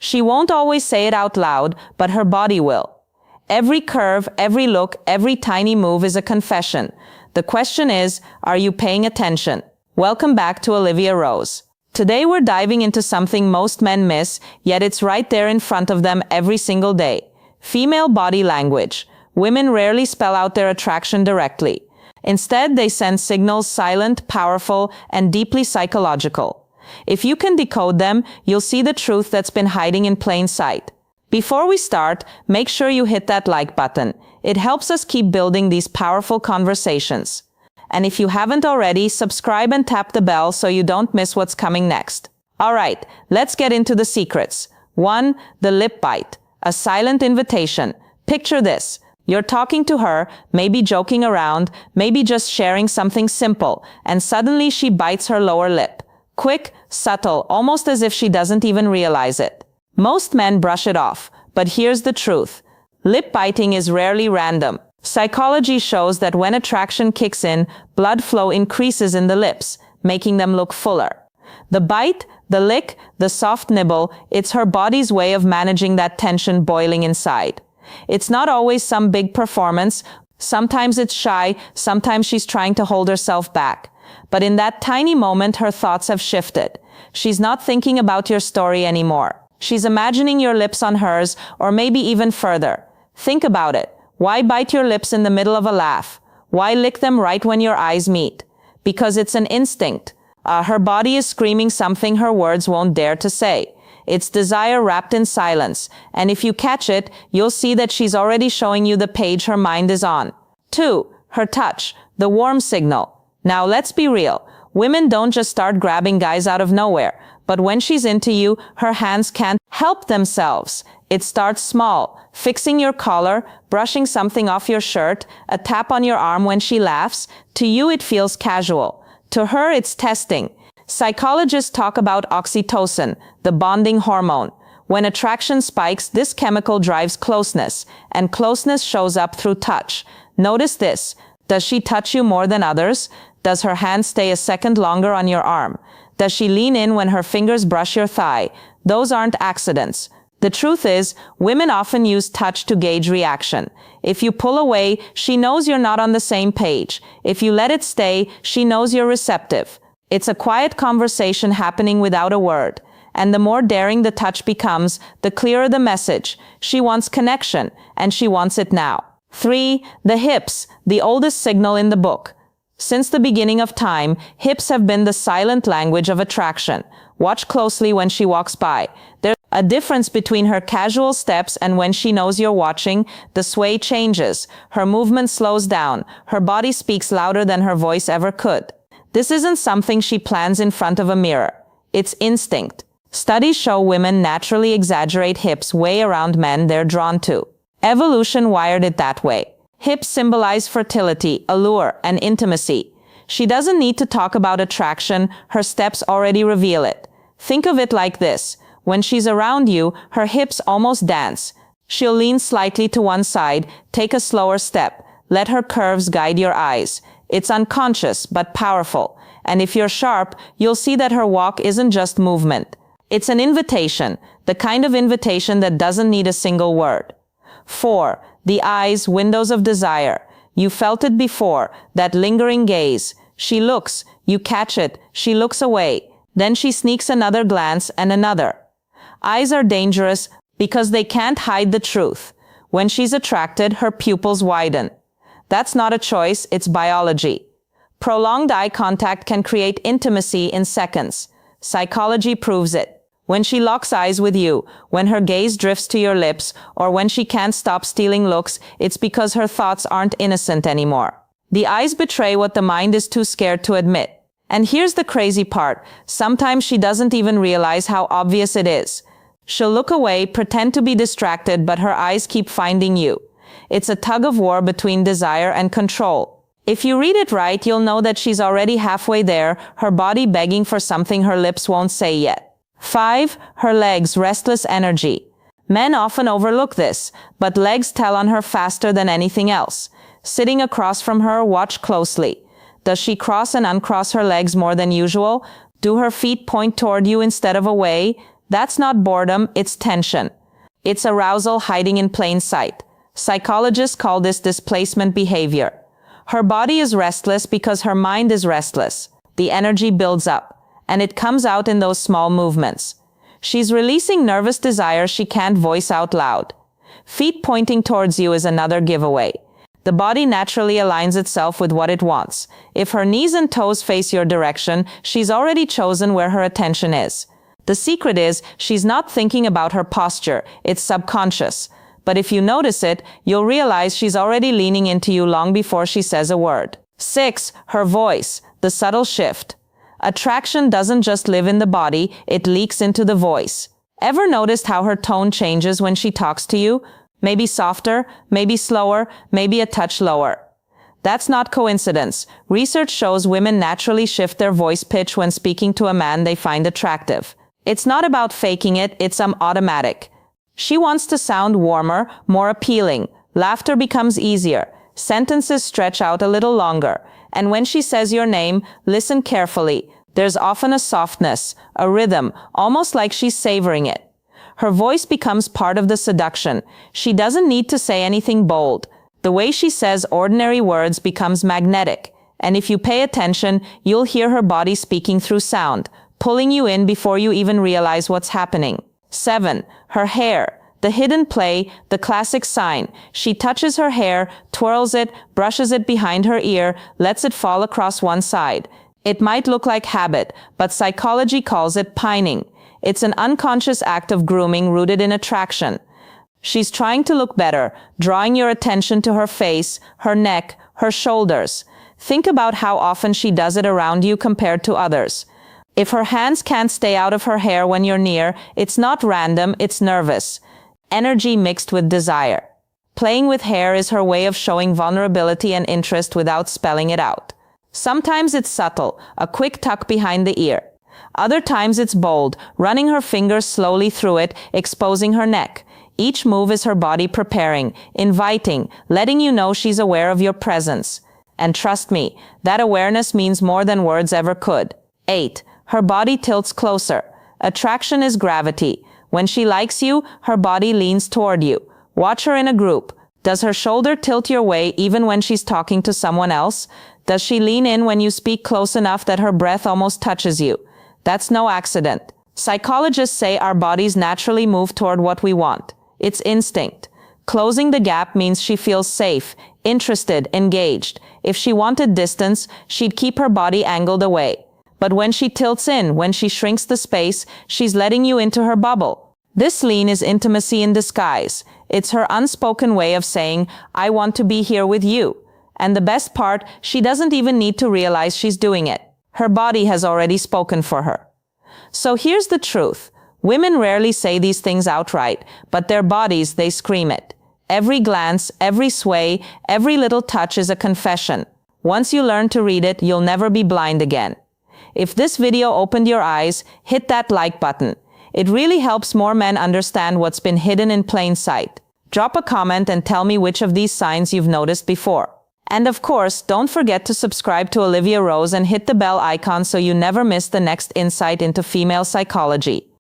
She won't always say it out loud, but her body will. Every curve, every look, every tiny move is a confession. The question is, are you paying attention? Welcome back to Olivia Rose. Today we're diving into something most men miss, yet it's right there in front of them every single day. Female body language. Women rarely spell out their attraction directly. Instead, they send signals silent, powerful, and deeply psychological. If you can decode them, you'll see the truth that's been hiding in plain sight. Before we start, make sure you hit that like button. It helps us keep building these powerful conversations. And if you haven't already, subscribe and tap the bell so you don't miss what's coming next. All right, let's get into the secrets. 1. The lip bite. A silent invitation. Picture this. You're talking to her, maybe joking around, maybe just sharing something simple, and suddenly she bites her lower lip. Quick, subtle, almost as if she doesn't even realize it. Most men brush it off, but here's the truth. Lip biting is rarely random. Psychology shows that when attraction kicks in, blood flow increases in the lips, making them look fuller. The bite, the lick, the soft nibble, it's her body's way of managing that tension boiling inside. It's not always some big performance. Sometimes it's shy, sometimes she's trying to hold herself back. But in that tiny moment, her thoughts have shifted. She's not thinking about your story anymore. She's imagining your lips on hers, or maybe even further. Think about it. Why bite your lips in the middle of a laugh? Why lick them right when your eyes meet? Because it's an instinct. Her body is screaming something her words won't dare to say. It's desire wrapped in silence, and if you catch it, you'll see that she's already showing you the page her mind is on. 2. Her touch, the warm signal. Now let's be real. Women don't just start grabbing guys out of nowhere, but when she's into you, her hands can't help themselves. It starts small, fixing your collar, brushing something off your shirt, a tap on your arm when she laughs. To you it feels casual. To her it's testing. Psychologists talk about oxytocin, the bonding hormone. When attraction spikes, this chemical drives closeness, and closeness shows up through touch. Notice this. Does she touch you more than others? Does her hand stay a second longer on your arm? Does she lean in when her fingers brush your thigh? Those aren't accidents. The truth is, women often use touch to gauge reaction. If you pull away, she knows you're not on the same page. If you let it stay, she knows you're receptive. It's a quiet conversation happening without a word. And the more daring the touch becomes, the clearer the message. She wants connection, and she wants it now. 3. The hips, the oldest signal in the book. Since the beginning of time, hips have been the silent language of attraction. Watch closely when she walks by. There's a difference between her casual steps and when she knows you're watching. The sway changes. Her movement slows down. Her body speaks louder than her voice ever could. This isn't something she plans in front of a mirror. It's instinct. Studies show women naturally exaggerate hips way around men they're drawn to. Evolution wired it that way. Hips symbolize fertility, allure, and intimacy. She doesn't need to talk about attraction. Her steps already reveal it. Think of it like this. When she's around you, her hips almost dance. She'll lean slightly to one side, take a slower step. Let her curves guide your eyes. It's unconscious, but powerful. And if you're sharp, you'll see that her walk isn't just movement. It's an invitation, the kind of invitation that doesn't need a single word. 4. The eyes, windows of desire. You felt it before, that lingering gaze. She looks, you catch it, she looks away. Then she sneaks another glance and another. Eyes are dangerous because they can't hide the truth. When she's attracted, her pupils widen. That's not a choice, it's biology. Prolonged eye contact can create intimacy in seconds. Psychology proves it. When she locks eyes with you, when her gaze drifts to your lips, or when she can't stop stealing looks, it's because her thoughts aren't innocent anymore. The eyes betray what the mind is too scared to admit. And here's the crazy part. Sometimes she doesn't even realize how obvious it is. She'll look away, pretend to be distracted, but her eyes keep finding you. It's a tug of war between desire and control. If you read it right, you'll know that she's already halfway there, her body begging for something her lips won't say yet. 5. Her legs, restless energy. Men often overlook this, but legs tell on her faster than anything else. Sitting across from her, watch closely. Does she cross and uncross her legs more than usual? Do her feet point toward you instead of away? That's not boredom, it's tension. It's arousal hiding in plain sight. Psychologists call this displacement behavior. Her body is restless because her mind is restless. The energy builds up, and it comes out in those small movements. She's releasing nervous desire she can't voice out loud. Feet pointing towards you is another giveaway. The body naturally aligns itself with what it wants. If her knees and toes face your direction, she's already chosen where her attention is. The secret is, she's not thinking about her posture, it's subconscious. But if you notice it, you'll realize she's already leaning into you long before she says a word. 6. Her voice, the subtle shift. Attraction doesn't just live in the body, it leaks into the voice. Ever noticed how her tone changes when she talks to you? Maybe softer, maybe slower, maybe a touch lower. That's not coincidence. Research shows women naturally shift their voice pitch when speaking to a man they find attractive. It's not about faking it, it's automatic. She wants to sound warmer, more appealing. Laughter becomes easier. Sentences stretch out a little longer. And when she says your name, listen carefully. There's often a softness, a rhythm, almost like she's savoring it. Her voice becomes part of the seduction. She doesn't need to say anything bold. The way she says ordinary words becomes magnetic. And if you pay attention, you'll hear her body speaking through sound, pulling you in before you even realize what's happening. 7. Her hair. The hidden play, the classic sign. She touches her hair, twirls it, brushes it behind her ear, lets it fall across one side. It might look like habit, but psychology calls it pining. It's an unconscious act of grooming rooted in attraction. She's trying to look better, drawing your attention to her face, her neck, her shoulders. Think about how often she does it around you compared to others. If her hands can't stay out of her hair when you're near, it's not random, it's nervous. Energy mixed with desire. Playing with hair is her way of showing vulnerability and interest without spelling it out. Sometimes it's subtle, a quick tuck behind the ear. Other times it's bold, running her fingers slowly through it, exposing her neck. Each move is her body preparing, inviting, letting you know she's aware of your presence. And trust me, that awareness means more than words ever could. 8. Her body tilts closer. Attraction is gravity. When she likes you, her body leans toward you. Watch her in a group. Does her shoulder tilt your way even when she's talking to someone else? Does she lean in when you speak close enough that her breath almost touches you? That's no accident. Psychologists say our bodies naturally move toward what we want. It's instinct. Closing the gap means she feels safe, interested, engaged. If she wanted distance, she'd keep her body angled away. But when she tilts in, when she shrinks the space, she's letting you into her bubble. This lean is intimacy in disguise. It's her unspoken way of saying, I want to be here with you. And the best part, she doesn't even need to realize she's doing it. Her body has already spoken for her. So here's the truth. Women rarely say these things outright, but their bodies, they scream it. Every glance, every sway, every little touch is a confession. Once you learn to read it, you'll never be blind again. If this video opened your eyes, hit that like button. It really helps more men understand what's been hidden in plain sight. Drop a comment and tell me which of these signs you've noticed before. And of course, don't forget to subscribe to Olivia Rose and hit the bell icon so you never miss the next insight into female psychology.